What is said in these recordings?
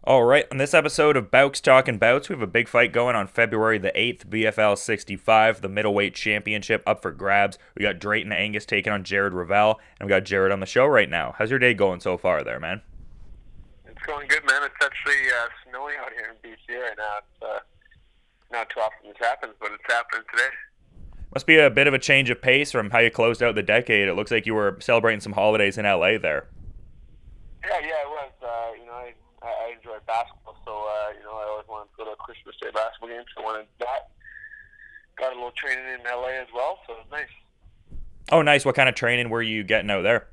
All right, on this episode of Bouts Talking Bouts, we have a big fight going on February the 8th, BFL 65, the middleweight championship up for grabs. We got Drayton Angus taking on Revel, and we got Jared on the show right now. How's your day going so far there, man? It's going good, man. It's actually snowy out here in BC right now. It's not too often this happens, but it's happening today. Must be a bit of a change of pace from how you closed out the decade. It looks like you were celebrating some holidays in LA there. Yeah, it was. I enjoy basketball, so I always wanted to go to a Christmas Day basketball game, so I wanted that. Got a little training in LA as well, so it was nice. Oh, nice. What kind of training were you getting out there?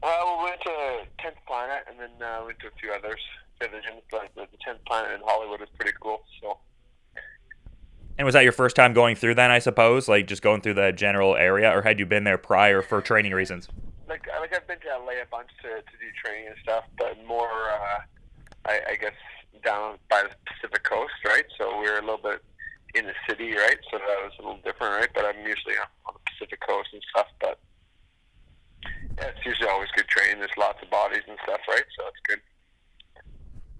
We went to 10th Planet, and then went to a few others. The 10th Planet in Hollywood was pretty cool, so. And was that your first time going through then, I suppose? Like just going through the general area, or had you been there prior for training reasons? Like I've been to LA a bunch to do training and stuff, but more, I guess, down by the Pacific Coast, right? So we were a little bit in the city, right? So that was a little different, right? But I'm usually on the Pacific Coast and stuff, but yeah, it's usually always good training. There's lots of bodies and stuff, right? So it's good.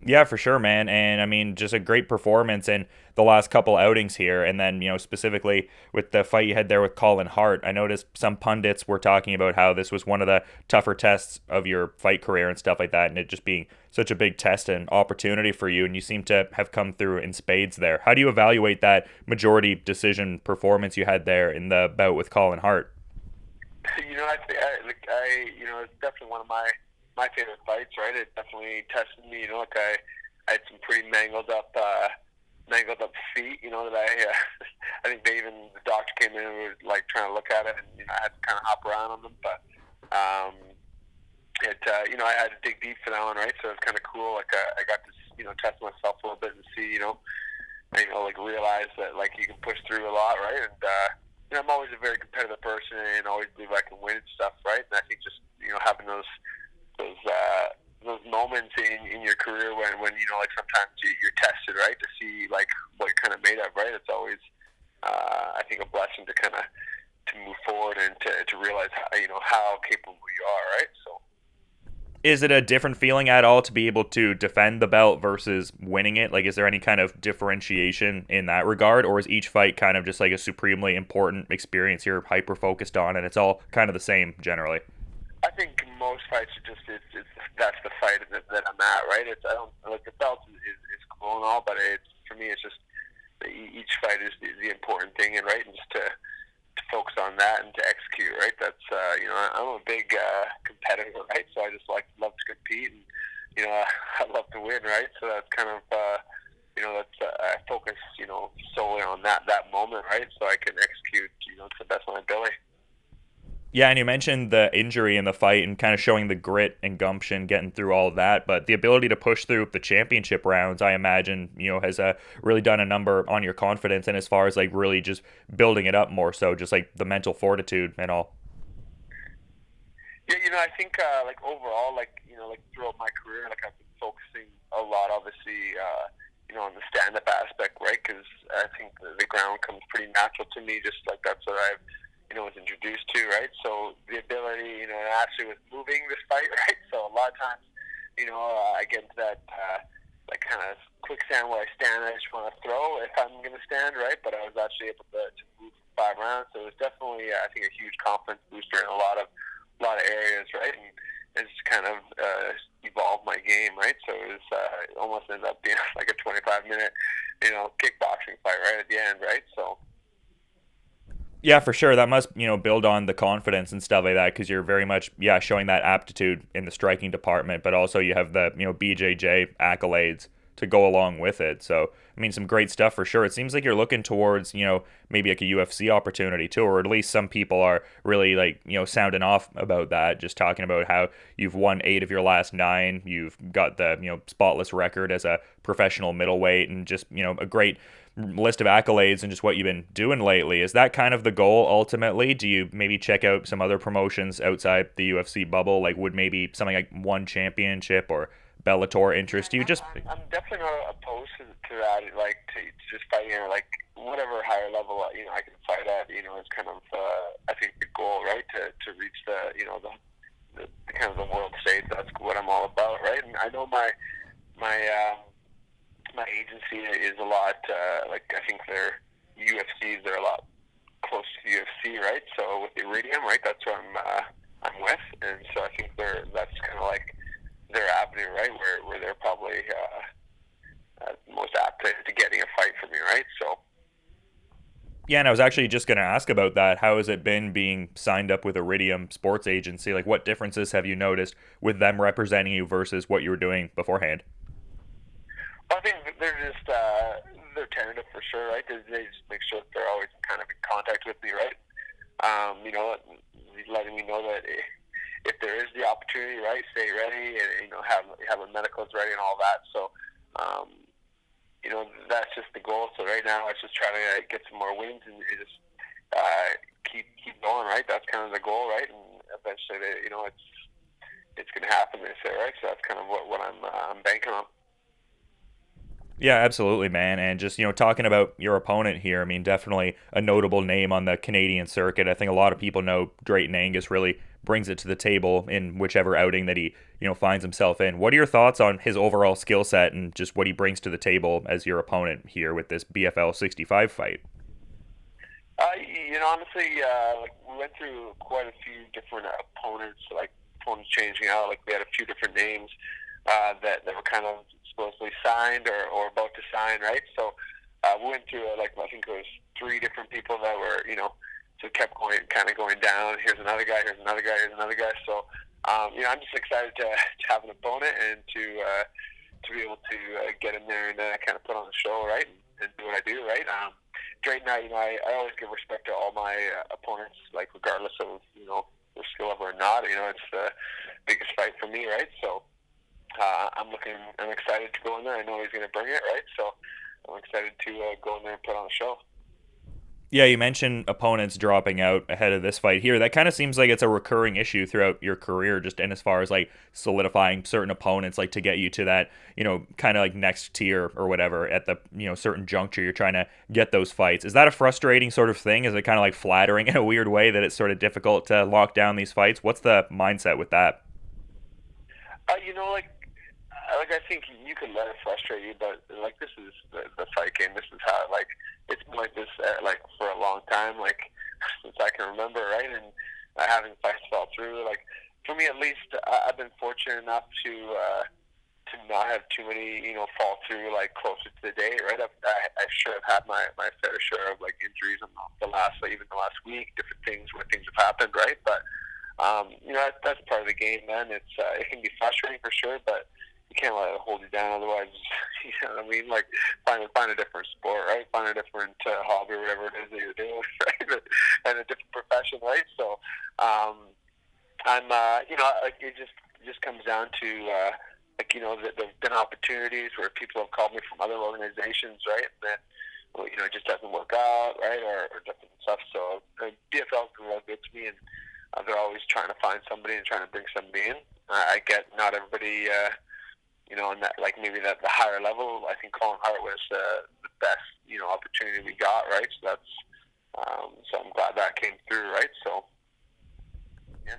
Yeah, for sure, man. And I mean, just a great performance in the last couple outings here. And then, specifically with the fight you had there with Colin Hart, I noticed some pundits were talking about how this was one of the tougher tests of your fight career and stuff like that. And it just being such a big test and opportunity for you. And you seem to have come through in spades there. How do you evaluate that majority decision performance you had there in the bout with Colin Hart? It's definitely one of my favorite fights, right? It definitely tested me. I had some pretty mangled up feet. That I think the doctor came in and was like trying to look at it, and I had to kind of hop around on them. But I had to dig deep for that one, right? So it was kind of cool. Like I got to test myself a little bit and see, realize that like you can push through a lot, right? And I'm always a very competitive person and always believe I can win and stuff, right? And I think just having those moments in your career when sometimes you're tested, right, to see like what you're kind of made of, right? It's always I think a blessing to kind of to move forward and to realize how capable you are, right? So. Is it a different feeling at all to be able to defend the belt versus winning it? Like, is there any kind of differentiation in that regard, or is each fight kind of just like a supremely important experience you're hyper focused on, and it's all kind of the same generally? I think most fights are just it's that's the fight that I'm at, right? I don't like the belt is cool and all, but it's for me it's just each fight is the important thing, and right, and just to focus on that and to execute, right? That's I'm a big competitor, right? So I just love to compete, and I love to win, right? So that's kind of I focus solely on that moment, right? So I can execute to the best of my ability. Yeah, and you mentioned the injury in the fight and kind of showing the grit and gumption getting through all of that, but the ability to push through the championship rounds, I imagine, has really done a number on your confidence and as far as like really just building it up more so, just like the mental fortitude and all. Yeah, I think overall, throughout my career, I've been focusing a lot, obviously, on the stand-up aspect, right? Because I think the ground comes pretty natural to me, just like that's what I've was introduced to, right? So the ability, actually with moving this fight, right? So a lot of times, I get into that kind of quicksand where I stand, I just want to throw if I'm going to stand, right? But I was actually able to move for 5 rounds, so it was definitely, I think, a huge confidence booster in a lot of areas, right? And it's kind of evolved my game, right? So it was almost ended up being like a 25-minute, kickboxing fight right at the end, right? So. Yeah, for sure. That must, build on the confidence and stuff like that because you're very much, showing that aptitude in the striking department, but also you have the, BJJ accolades to go along with it. So, I mean, some great stuff for sure. It seems like you're looking towards, maybe like a UFC opportunity too, or at least some people are really like, sounding off about that, just talking about how you've won 8 of your last 9. You've got the, spotless record as a professional middleweight and just, a great list of accolades and just what you've been doing lately. Is that kind of the goal ultimately? Do you maybe check out some other promotions outside the UFC bubble? Like would maybe something like One Championship or Bellator interest you? I'm definitely not opposed to that, like to just fighting like whatever higher level I can fight at. It's kind of I think the goal, right, to reach the the kind of the world stage. That's what I'm all about, right? And I know my my my agency is a lot like I think they're UFCs. They're a lot close to UFC, right? So with Iridium, right, that's who I'm with, and so I think that's kind of like their avenue, right, where they're probably most apt to getting a fight for me, right? So Yeah, and I was actually just going to ask about that. How has it been being signed up with Iridium Sports Agency? Like, what differences have you noticed with them representing you versus what you were doing beforehand? I think they're just they're tentative for sure, right? They just make sure that they're always kind of in contact with me, right? You know, letting me know that if there is the opportunity, right, stay ready and have a medicals ready and all that. So, you know, that's just the goal. So right now, it's just trying to get some more wins and just keep going, right? That's kind of the goal, right? And eventually, you know, it's going to happen. They say, right? So that's kind of what I'm banking on. Yeah, absolutely, man. And just, talking about your opponent here, I mean, definitely a notable name on the Canadian circuit. I think a lot of people know Drayton Angus really brings it to the table in whichever outing that he, finds himself in. What are your thoughts on his overall skill set and just what he brings to the table as your opponent here with this BFL 65 fight? You know, honestly, like we went through quite a few different opponents, like opponents changing out. Like we had a few different names that were kind of supposedly signed or about to sign, right? So we went through like I think it was three different people that were, so it kept going down. Here's another guy. Here's another guy. Here's another guy. So I'm just excited to have an opponent and to be able to get in there and kind of put on the show, right, and do what I do, right. Drayton, I always give respect to all my opponents, like regardless of their skill level or not. It's the biggest fight for me, right? So I'm excited to go in there. I know he's going to bring it, right? So I'm excited to go in there and put on a show. Yeah, you mentioned opponents dropping out ahead of this fight here. That kind of seems like it's a recurring issue throughout your career, just in as far as like solidifying certain opponents, like to get you to that, kind of like next tier or whatever at the, certain juncture you're trying to get those fights. Is that a frustrating sort of thing? Is it kind of like flattering in a weird way that it's sort of difficult to lock down these fights? What's the mindset with that? Like I think you can let it frustrate you, but like this is the fight game. This is how it's been like this like for a long time, like since I can remember, right? And having fights fall through, like for me at least, I've been fortunate enough to not have too many fall through like closer to the date, right? I sure have had my fair share of like injuries in even the last week, different things where things have happened, right? But that's part of the game. Then it can be frustrating for sure, but you can't let it hold you down. Otherwise, you know what I mean? Like find a different sport, right? Find a different hobby or whatever it is that you're doing, right? And a different profession, right? So, I'm like it just comes down to there's been opportunities where people have called me from other organizations, right? And then it just doesn't work out, right? Or different stuff. So BFL's been real good to me, and they're always trying to find somebody and trying to bring somebody in. I get not everybody. On that, like maybe that the higher level, I think Colin Hart was the best, opportunity we got, right? So so I'm glad that came through, right? So, yeah.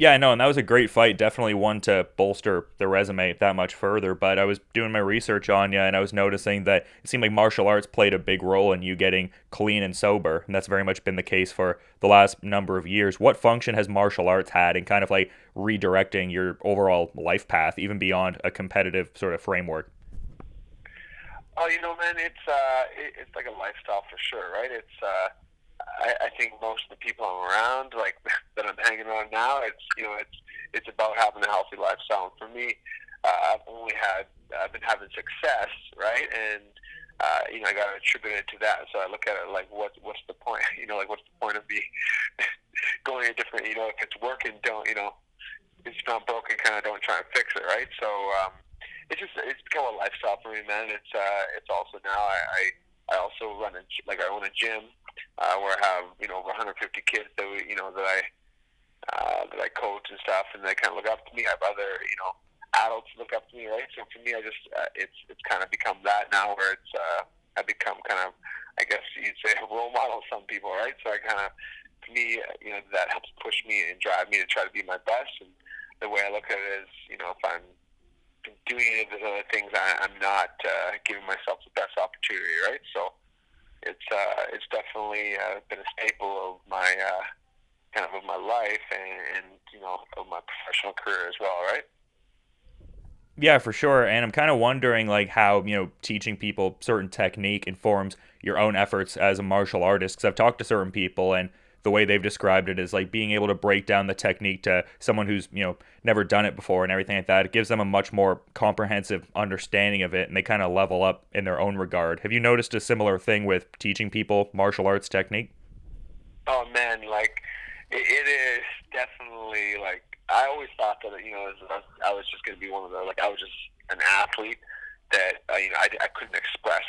Yeah, I know, and that was a great fight. Definitely one to bolster the resume that much further. But I was doing my research on you, and I was noticing that it seemed like martial arts played a big role in you getting clean and sober, and that's very much been the case for the last number of years. What function has martial arts had in kind of like redirecting your overall life path, even beyond a competitive sort of framework? Oh, man, it's like a lifestyle for sure, right? I think most of the people I'm around, like that I'm hanging around now, it's about having a healthy lifestyle. And for me, I've been having success, right? And I got to attribute it to that. So I look at it like, what's the point? Like what's the point of me going a different? If it's working, don't if it's not broken, kind of don't try and fix it, right? So it's become a lifestyle for me, man. It's also now I also I own a gym where I have over 150 kids that that I coach and stuff, and they kind of look up to me. I have other adults look up to me, right? So for me, I just it's kind of become that now, where I become kind of, I guess you'd say, a role model of some people, right? So I kind of, to me, that helps push me and drive me to try to be my best. And the way I look at it is, if I'm doing any of those other things, I'm not giving myself the best opportunity, right? So it's definitely been a staple of my kind of my life and of my professional career as well, right? Yeah, for sure. And I'm kind of wondering like how, teaching people certain technique informs your own efforts as a martial artist. Because I've talked to certain people and the way they've described it is like being able to break down the technique to someone who's, never done it before and everything like that. It gives them a much more comprehensive understanding of it and they kind of level up in their own regard. Have you noticed a similar thing with teaching people martial arts technique? Oh man, like it is definitely like I always thought that I was just going to be one of the like I was just an athlete that I couldn't express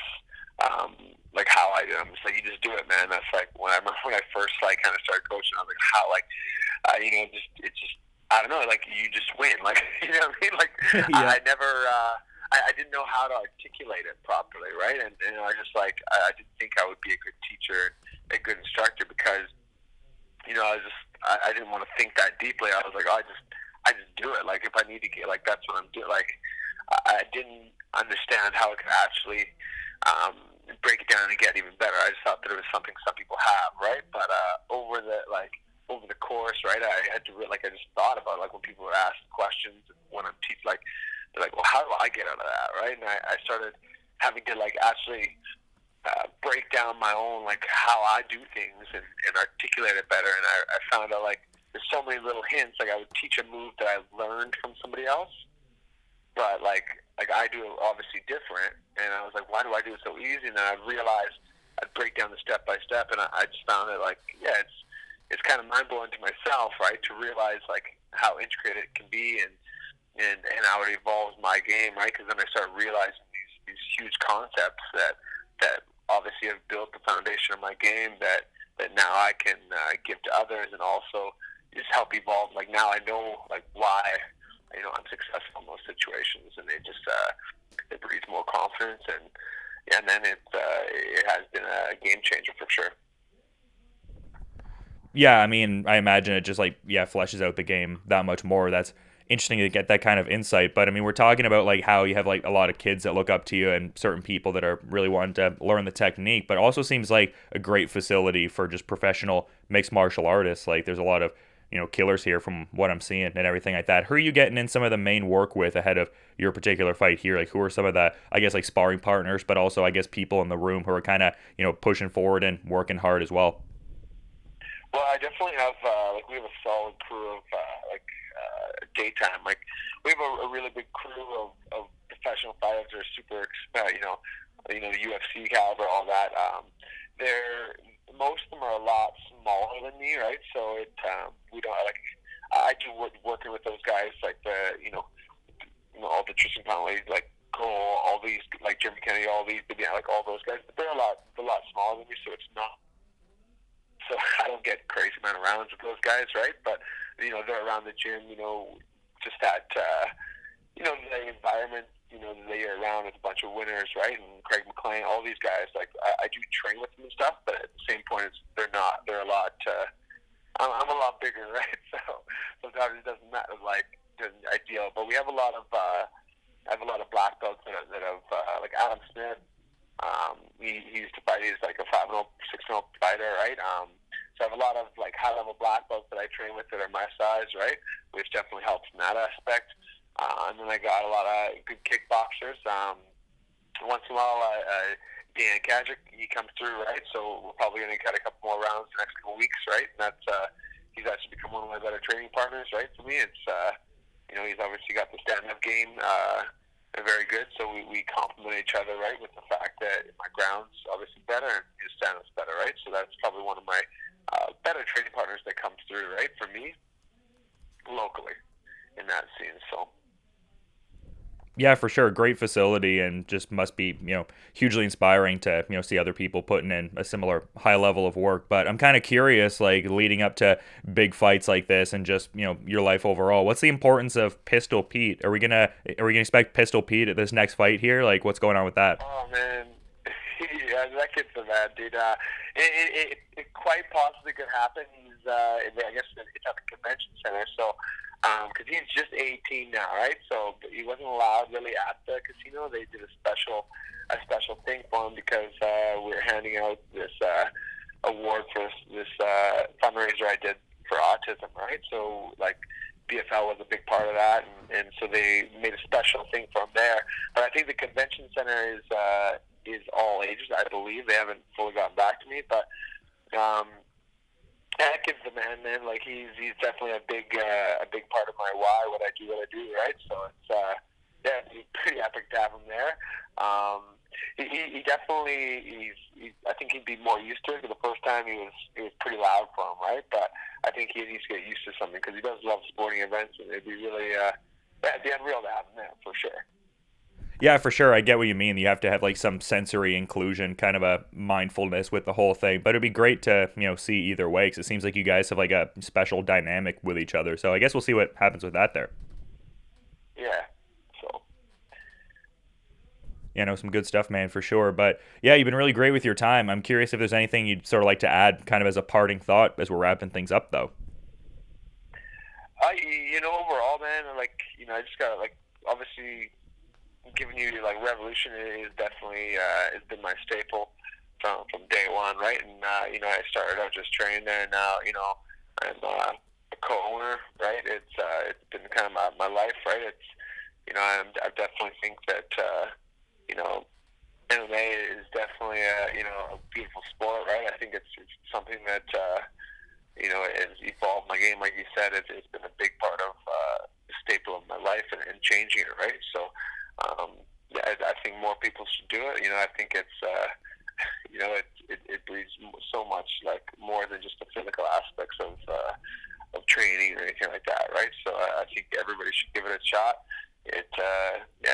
like how I do. I'm just like you just do it, man. That's like when I remember when I first like kind of started coaching. I was like how like just it's just I don't know like you just win like you know what I mean like Yeah. I never. I didn't know how to articulate it properly, right? And I just like I didn't think I would be a good teacher, a good instructor because I didn't want to think that deeply. I was like, oh, I just do it. Like if I need to get like that's what I'm doing. Like I didn't understand how it could actually break it down and get even better. I just thought that it was something some people have, right? But over the course, right, I had to like I just thought about like when people were asking questions when I'm teaching, like they're like, well, how do I get out of that, right? And I started having to like actually break down my own like how I do things and articulate it better. And I found out like there's so many little hints. Like I would teach a move that I learned from somebody else, but like I do it obviously different. And I was like, why do I do it so easy? And then I realized I'd break down the step by step, and I just found it like it's kind of mind blowing to myself, right, to realize like how intricate it can be and how it evolves my game, right? Because then I started realizing these huge concepts that obviously have built the foundation of my game that now I can give to others and also just help evolve. Like now I know like why I'm successful in those situations, and it just it breeds more confidence and then it has been a game changer for sure. Yeah, I mean, I imagine it just like fleshes out the game that much more. That's interesting to get that kind of insight. But I mean, we're talking about like how you have like a lot of kids that look up to you and certain people that are really wanting to learn the technique, but it also seems like a great facility for just professional mixed martial artists. Like there's a lot of, killers here from what I'm seeing and everything like that. Who are you getting in some of the main work with ahead of your particular fight here? Like who are some of the, I guess, like sparring partners, but also I guess people in the room who are kind of, pushing forward and working hard as well? Well, I definitely have we have a solid crew of daytime. Like we have a really big crew of professional fighters that are super, UFC caliber, all that. They're most of them are a lot smaller than me, right? So we don't like I do working with those guys like all the Tristan Connolly, like Cole, all these like Jimmy Kennedy, all these like all those guys. But they're a lot smaller than me, so it's not. So I don't get crazy amount of rounds with those guys, right? But they're around the gym, just that the environment, that they're around with a bunch of winners, right? And Craig McLean, all these guys, like I do train with them and stuff, but at the same point, they're a lot. I'm a lot bigger, right? So sometimes it doesn't matter, like doesn't ideal. But we have a lot of I have a lot of black belts that have like Adam Smith. He used to fight. He's like a 5-0, 6-0 fighter, right? So I have a lot of like high-level black belts that I train with that are my size, right? Which definitely helps in that aspect. And then I got a lot of good kickboxers. Once in a while, Dan Kajic, he comes through, right? So we're probably going to cut a couple more rounds the next couple weeks, right? And that's he's actually become one of my better training partners, right? For me, it's he's obviously got the stand-up game. They're very good, so we complement each other, right, with the fact that my ground's obviously better and his stand-up's better, right? So that's probably one of my better training partners that comes through, right, for me, locally in that scene, so. Yeah, for sure. Great facility and just must be, hugely inspiring to, see other people putting in a similar high level of work. But I'm kind of curious, like leading up to big fights like this and just, your life overall. What's the importance of Pistol Pete? Are we gonna expect Pistol Pete at this next fight here? Like what's going on with that? Oh man. Yeah, that kid's the man, dude. It quite possibly could happen. He's, I guess it's at the convention center, so because he's just 18 now, right? So he wasn't allowed really at the casino. They did a special thing for him because we're handing out this award for this fundraiser I did for autism, right? So like BFL was a big part of that, and so they made a special thing for him there. But I think the convention center is all ages. I believe they haven't fully gotten back to me, but that kid's the man. Like he's definitely a big part of my why, what I do, right? So it's yeah, it's pretty epic to have him there. He definitely I think he'd be more used to it. Because the first time it was pretty loud for him, right? But I think he needs to get used to something because he does love sporting events, and it'd be really it'd be unreal to have him there for sure. Yeah, for sure. I get what you mean. You have to have like some sensory inclusion, kind of a mindfulness with the whole thing. But it'd be great to, see either way because it seems like you guys have like a special dynamic with each other. So I guess we'll see what happens with that there. Yeah. So. Some good stuff, man, for sure. But yeah, you've been really great with your time. I'm curious if there's anything you'd sort of like to add kind of as a parting thought as we're wrapping things up, though. Overall, man, I just got obviously giving you Revolution is definitely has been my staple from day one, right? And I started out just training there, and now I'm a co-owner, right? It's been kind of my life, right? It's I definitely think that MMA is definitely a beautiful sport, right? I think it's something that has evolved my game, like you said. It's been a big part of the staple of my life and changing it, right? So. I think more people should do it. I think it's it breeds so much more than just the physical aspects of training or anything like that, right? So I think everybody should give it a shot. It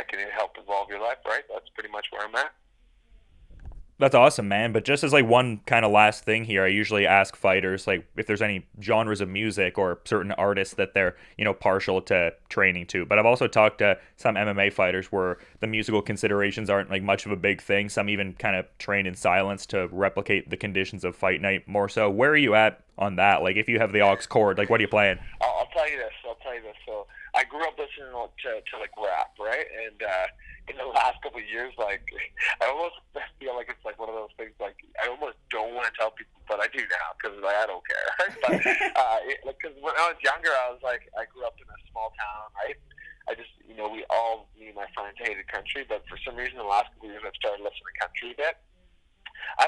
can help evolve your life, right? That's pretty much where I'm at. That's awesome, man. But just as one kind of last thing here, I usually ask fighters if there's any genres of music or certain artists that they're partial to training to. But I've also talked to some MMA fighters where the musical considerations aren't much of a big thing. Some even kind of train in silence to replicate the conditions of fight night more so. Where are you at on that? If you have the aux cord, what are you playing? I'll tell you this. So I grew up listening to rap, right? And in the last couple of years, I almost feel like it's one of those things. I almost don't want to tell people, but I do now because I don't care. Right? But because when I was younger, I grew up in a small town, right? I just me and my friends hated country, but for some reason, the last couple of years, I've started listening to country a bit. I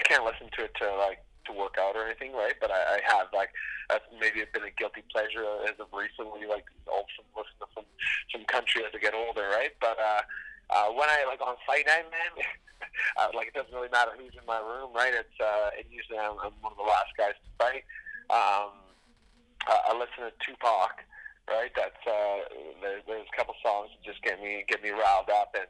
can't listen to it to work out or anything, right? But I have that's maybe been a guilty pleasure as of recently, also listen to some country as I get older, right? But when I on fight night, man, it doesn't really matter who's in my room, right? It's usually I'm one of the last guys to fight. I listen to Tupac, right? That's there's a couple songs that just get me riled up, and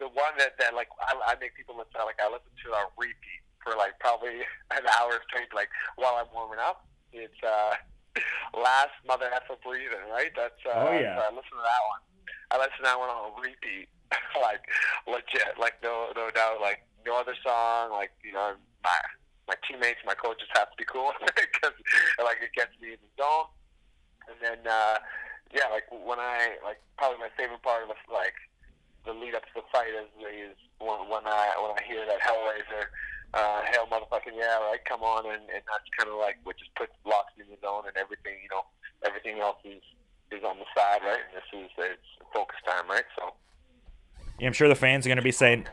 the one that I make people listen to, I listen to a repeat for probably an hour straight, while I'm warming up. It's Last Mother Effer Breathing, right? That's oh yeah. So I listen to that one. I listen to that one on a repeat, legit, no doubt, no other song, my teammates, my coaches have to be cool because it gets me in the zone. And then when I probably my favorite part of the lead up to the fight is when I hear that Hellraiser. Hell motherfucking yeah, right? Come on, and that's kind of what just locks me in the zone, and everything, everything else is on the side, right? And it's focus time, right? So yeah, I'm sure the fans are going to be saying.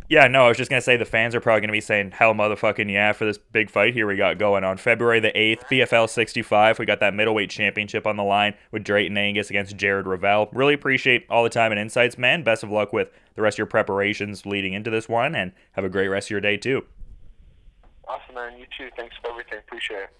Yeah, no, I was just going to say the fans are probably going to be saying hell motherfucking yeah for this big fight here we got going on February the 8th, PFL 65. We got that middleweight championship on the line with Drayton Angus against Jared Revel. Really appreciate all the time and insights, man. Best of luck with the rest of your preparations leading into this one, and have a great rest of your day, too. Awesome, man. You too. Thanks for everything. Appreciate it.